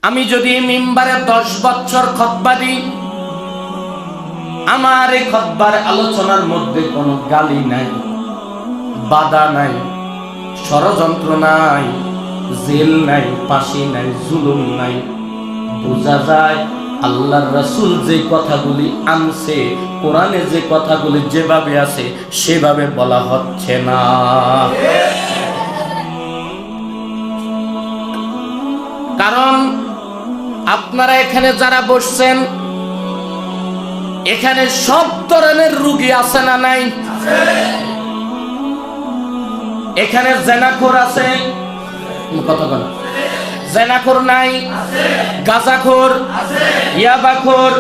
আমি যদি মিম্বারে 10 বছর খুতবা দিই, আমার এই খুতবার আলোচনার মধ্যে কোনো গালি নাই, বাধা নাই, ষড়যন্ত্র নাই, জেল নাই, ফাঁসি নাই, জুলুম নাই, বোঝা যায় আল্লাহর রাসূল যে কথাগুলি আনছে, কোরআনে যে কথাগুলি যেভাবে আছে সেভাবে বলা হচ্ছে না। কারণ আপনারা এখানে যারা বসছেন, এখানে সব ধরনের রোগী আছে না নাই? এখানে জেনাখোর আছে, কথা বল, জেনাখোর নাই? গাঁজাখোর, ইয়াবাখোর,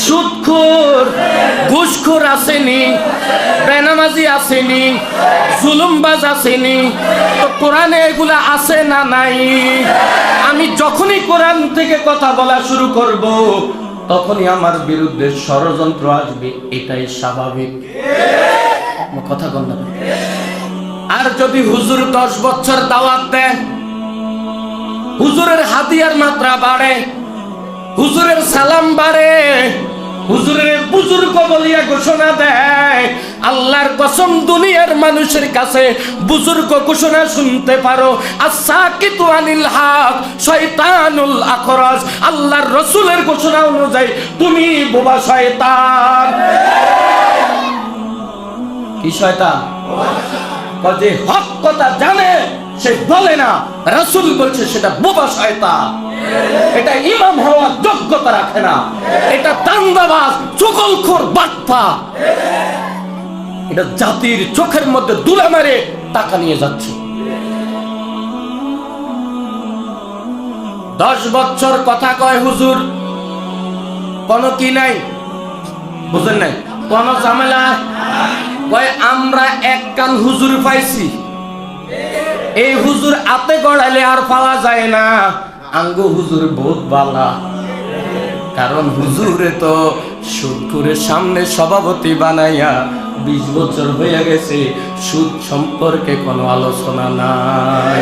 সুদখোর, ঘুষখোর আসেনি? বেনামাজি আসেনি? জুলুমবাজ আসেনি? তো কোরআনে এগুলা আছে না নাই? আমি যখনই কোরআন থেকে কথা বলা শুরু করব, তখনই আমার বিরুদ্ধে ষড়যন্ত্র আসবে, এটাই স্বাভাবিক। কথা বল না। আর যদি হুজুর 10 বছর দাওয়াত দেয়, হুজুরের হাদিয়ার মাত্রা বাড়ে, হুজুরের সালাম বাড়ে, হুজুরের বুজুর্গ বলিয়া ঘোষণা দেয়, আল্লাহর কসম দুনিয়ার মানুষের কাছে বুজুর্গ ঘোষণা শুনতে পারো, আস-সাকিতু আনিল হক শয়তানুল আখরাস। আল্লাহর রাসূলের ঘোষণা অনুযায়ী তুমি বোবা শয়তান। কি শয়তান? যে হক কথা জানে সে বলে না, রাসূল বলছে সেটা বোবা শয়তান। এটা ইমাম হওয়ার যোগ্যতা রাখে না, এটা দান্দাবাজ, চুগলখোর, বাটপা। এটা জাতির চোখের মধ্যে দুলা মেরে টাকা নিয়ে যাচ্ছে। 10 বছর কথা কয় হুজুর, কোনো কি নাই, বুঝেন নাই, কোন ঝামেলা কয়। আমরা এক কান হুজুর পাইছি, এই হুজুর আতে গড়াইলে আর পাওয়া যায় না। আঙ্গো হুজুর বহুত বালা, কারণ হুজুরে তো সুদখোরের সামনে সভাপতি বানাইয়া 20 বছর হয়ে গেছে, সুদ সম্পর্কে কোনো আলোচনা নাই।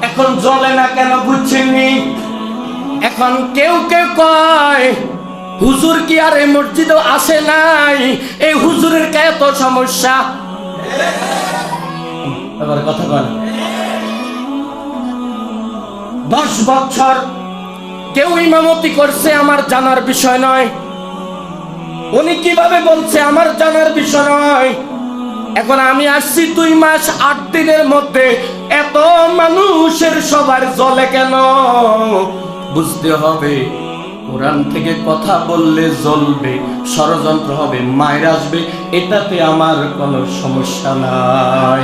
এখন জ্বলে না কেন বুঝছেননি? এখন কেউ কেউ কয় হুজুর কি আর এই মসজিদে আসে নাই, এই হুজুরের এত সমস্যা। এবার কথা বল, 10 বছর কেউ ইমামতি করছে আমার জানার বিষয় নয়, উনি কিভাবে বলছে আমার জানার বিষয় নয়। এখন আমি আসছি 2 মাস 8 দিনের মধ্যে, এত মানুষের সবার জ্বলে কেন? বুঝতে হবে কোরআন থেকে কথা বললে জ্বলবে, ষড়যন্ত্র হবে, মায়ের আসবে, এটাতে আমার কোনো সমস্যা নাই।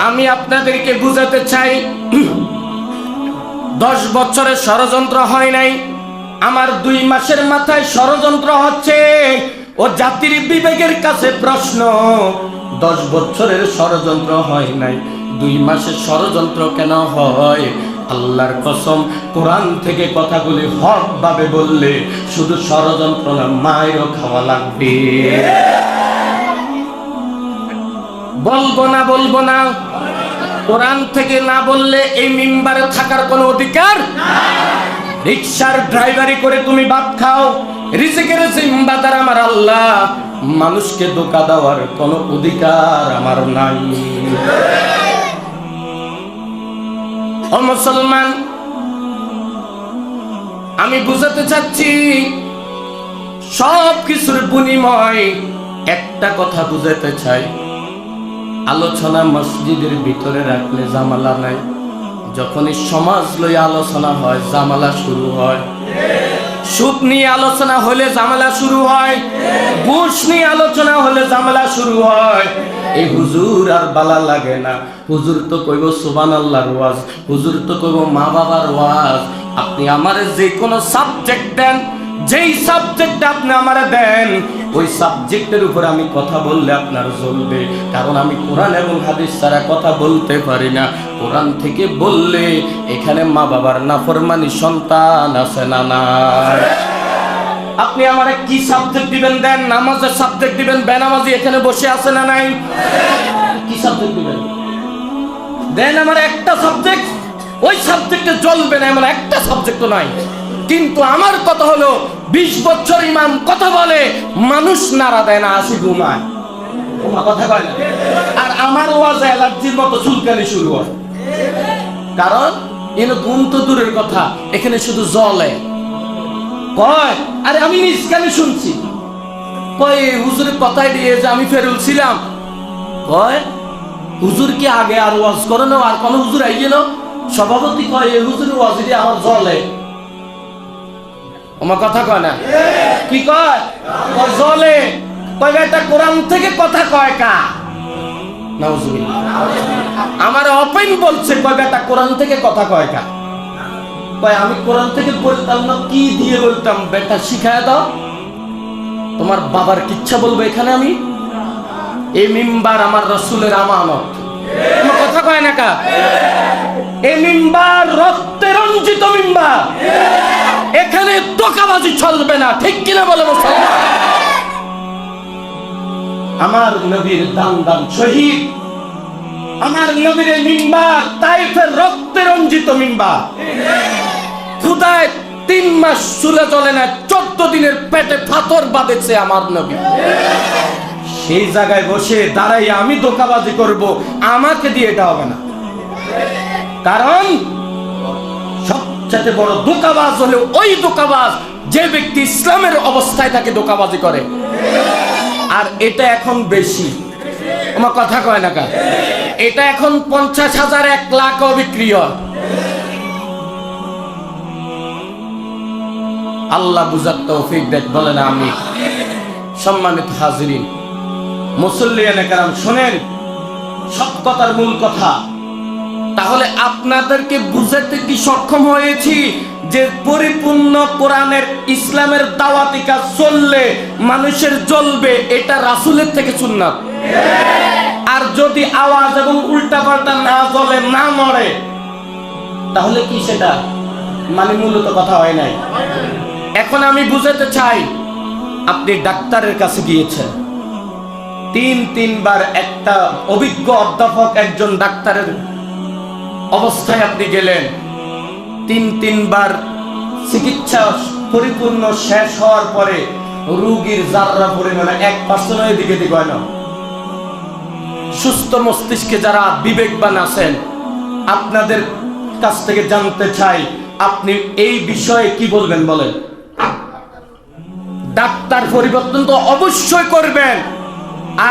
আমি আপনাদেরকে বুঝাতে চাই 10 বছরের ষড়যন্ত্র হয় নাই, আমার 2 মাসের মাথায় ষড়যন্ত্র হচ্ছে। ও জাতির বিবেকের কাছে প্রশ্ন, 10 বছরের ষড়যন্ত্র হয় নাই, 2 মাসের ষড়যন্ত্র কেন হয়? আল্লাহর কসম, কোরআন থেকে কথাগুলি হক ভাবে বললে শুধু ষড়যন্ত্র না, মায়েরও খাওয়া লাগবে। বলবো না, বলবো না, কোরআন থেকে না বললে এই মিম্বারে থাকার কোনো অধিকার নাই। রিকশার ড্রাইভারি করে তুমি ভাত খাও, রিজিকের জিম্মাদার আমার আল্লাহ, মানুষকে ধোঁকা দেওয়ার কোনো অধিকার আমার নাই। ও মুসলমান, আমি বুঝাতে চাচ্ছি সব কিছুর বিনিময় একটা কথা বুঝাতে চাই, আলোচনা মসজিদের ভিতরে রাখলে জামালা নাই, যখনই সমাজ লইয়া আলোচনা হয় জামালা শুরু হয়। সুদ নিয়ে আলোচনা হলে ঝামেলা শুরু হয়, ঘুষ নিয়ে আলোচনা হলে ঝামেলা শুরু হয়। এই হুজুর আর বালা লাগে না, হুজুর তো কইব সুবহানাল্লাহর ওয়াজ, হুজুর তো কইব মা বাবার ওয়াজ। আপনি আমারে যে কোনো সাবজেক্ট দেন, যেই সাবজেক্ট আপনি আমারে দেন, ওই সাবজেক্টের উপর আমি কথা বললে আপনার জ্বলবে, কারণ আমি কোরআন এবং হাদিস ছাড়া কথা বলতে পারি না। কোরআন থেকে বললে এখানে মা বাবার নাফরমানি সন্তান আছে না নাই? আপনি আমারে কি সাবজেক্ট দিবেন দেন, নামাজের সাবজেক্ট দিবেন, বেনামাজি এখানে বসে আছে না নাই? কি সাবজেক্ট দিবেন দেন, আমার একটা সাবজেক্ট ওই সাবজেক্টে জ্বলবে না এমন একটা সাবজেক্টও নাই। কিন্তু আমার কথা হলো 20 বছর ইমাম কথা বলে, মানুষ নাড়া দেয় না, আসি ঘুমায়, কথা কয় না। আর আমার ওয়াজে অ্যালার্জির মতো চুলকানি শুরু হয়, কারণ এনে ঘুম তো দূরের কথা, এখানে শুধু জ্বলে। কয় আরে আমি নিজ কানে শুনছি। কয় হুজুরের কথাই দিয়ে যে আমি ফেরুল ছিলাম। কয় হুজুর কি আগে আর ওয়াজ করে না, আর কোন হুজুর আই গেল? সভাপতি কয় এই হুজুরের ওয়াজ দিয়ে আমার জ্বলে। আমার কথা কয় না, কি কয়? কয় জ্বলে। কয় বেটা কোরআন থেকে কথা কয় কা? নাউজুবিল্লাহ। আমার ওপেন বলছে, কয় বেটা কোরআন থেকে কথা কয় কা? কয় আমি কোরআন থেকে বলতাম না, কি দিয়ে বলতাম? বেটা শিখায় দাও। তোমার বাবার কিচ্ছা বলবো এখানে আমি? এই মিম্বার আমার রাসূলের আমানত। তোমার কথা কয় না কা? এই মিম্বার রক্তে রঞ্জিত মিম্বার, এখানে ধোঁকাবাজি চলবে না, ঠিক কিনা বলে মুসলমান? আমার নবীর দান দান শহীদ, আমার নবীর মিম্বার তাইফের রক্তে রঞ্জিত মিম্বার। খুদায় 3 মাস চুলে চলে না, 14 দিনের পেটে পাথর বাঁধেছে আমার নবী। সেই জায়গায় বসে দাঁড়াই আমি ধোঁকাবাজি করব, আমাকে দিয়ে এটা হবে না। কারণ সবচেয়ে বড় ধোঁকাবাজ হলো ওই ধোঁকাবাজ যে ব্যক্তি ইসলামের অবস্থায় তাকে ধোঁকাবাজি করে। আর এটা এখন বেশি, আমার কথা কয় না কা? এটা এখন 50,000 1 লাখও বিক্রি হয়। আল্লাহ বুঝার তৌফিক দেখ, বলেন আমিন। সম্মানিত হাজিরিন, মুসল্লিয়ানে কেরাম, শোনেন সব কথার মূল কথা। তাহলে আপনাদেরকে বুঝাতে কি সক্ষম হয়েছি যে পরিপূর্ণ কোরআনের ইসলামের দাওয়াতি কাজ চললে মানুষের জ্বলবে, এটা রাসূলের থেকে সুন্নাত। আর যদি আওয়াজ এবং উল্টাপাল্টা না জ্বলে, না মরে, তাহলে কি সেটা মানে মূলত কথা হয় নাই। এখন আমি বুঝাতে চাই, আপনি ডাক্তারের কাছে গিয়েছেন, 3 বার একটা অভিজ্ঞ অধ্যাপক একজন ডাক্তারের অবস্থায় আপনি গেলেন, 3 বার চিকিৎসা পরিপূর্ণ শেষ হওয়ার পরে রোগীর যারা পরিমাণে 1% দিকে দিকে হয় না। সুস্থ মস্তিষ্কে যারা বিবেকবান আছেন, আপনাদের কাছ থেকে জানতে চাই, আপনি এই বিষয়ে কি বলবেন? বলেন। ডাক্তার পরিবর্তন তো অবশ্যই করবেন,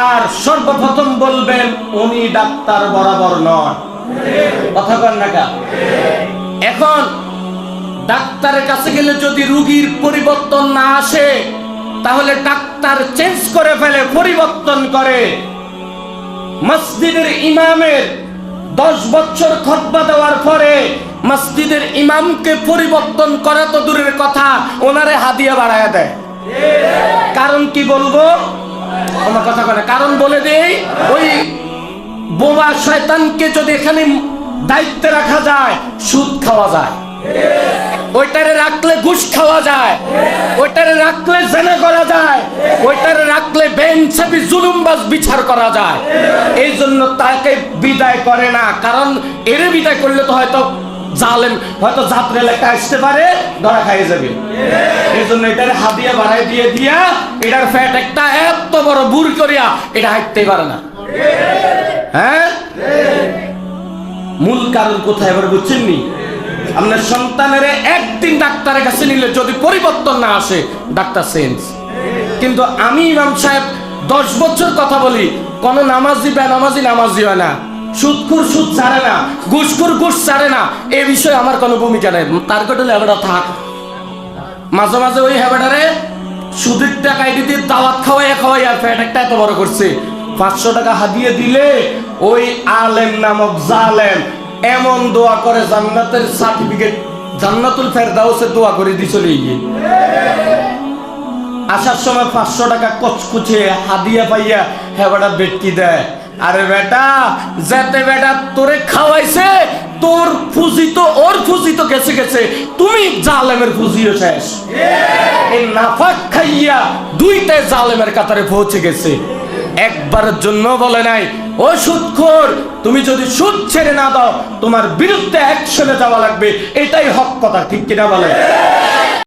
আর সর্বপ্রথম বলবেন উনি ডাক্তার বরাবর নয়, কথা বলেন না কা? এখন ডাক্তারের কাছে গেলে যদি রোগীর পরিবর্তন না আসে, তাহলে ডাক্তার চেঞ্জ করে ফেলে, পরিবর্তন করে। মসজিদের ইমামের 10 বছর খুতবা দেওয়ার পরে মসজিদের ইমামকে পরিবর্তন করা তো দূরের কথা, ওনারে হাদিয়া বাড়ায়া দেয়। কারণ কি বলবো? আমার কথা বলে কারণ বলে দেই, ওই বোবা শয়তানকে যদি এখানে দায়িত্বে রাখা যায়, সুদ খাওয়া যায়, ওইটারে রাখলে ঘুষ খাওয়া যায়, ওইটারে রাখলে জেনা করা যায়, ওইটারে রাখলে বেইনসাফি জুলুমবাজ বিচার করা যায়। এই জন্য তাকে বিদায় করে না, কারণ এর বিদায় করলে তো হয়তো জালেম, হয়তো যাত্রা লেখা আসতে পারে, ধরা খাইয়ে যাবে। এই জন্য এটারে হাদিয়া বাড়াই দিয়ে দিয়া, এটার ফ্যাট একটা এত বড় বুড়ি করিয়া এটা হাঁটতে পারে না। হ্যাঁ, মূল কারণ কোথায় এবার বুঝছেন নি? আপনার সন্তানের একদিন ডাক্তারের কাছে নিলে যদি পরিবর্তন না আসে, ডাক্তার চেঞ্জ। কিন্তু আমি ইমাম সাহেব 10 বছর কথা বলি, কোন নামাজি বেনামাজি নামাজি হয় না, সুদখোর সুদ ছাড়ে না, ঘুষখোর ঘুষ ছাড়ে না, এ বিষয়ে আমার কোনো ভূমিকা নেই। তার কত লেবেটা থাক, মাঝে মাঝে ওই হেবেটারে সুদের টাকায় দিতে দাওয়াত খাওয়াই আর ফ্যাট একটা এত বড় করছে। 500 টাকা হাদিয়ে দিলে ওই আলেম নামক জালেম এমন দোয়া করে, জান্নাতের সার্টিফিকেট, জান্নাতুল ফেরদাউসের দোয়া করে দিয়ে চলে গিয়ে আসার সময় 500 টাকা কচকুচে হাদিয়া পাইয়া হেবেটা বেটকি দেয়। আরে বেটা, যেতে বেটা তোরে খাওয়াইছে, তোর ফুজি তো ওর ফুজি তো গেছে গেছে, তুমি জালেমের ফুজিও শেষ। এই নাফাক খাইয়া 2টাই জালেমের কাতারে পৌঁছে গেছে। একবারের জন্য বলে নাই ও সুদখোর, তুমি যদি সুদ ছেড়ে না দাও তোমার বিরুদ্ধে অ্যাকশনে যাওয়া লাগবে। এটাই হক কথা, ঠিক কিনা বলে?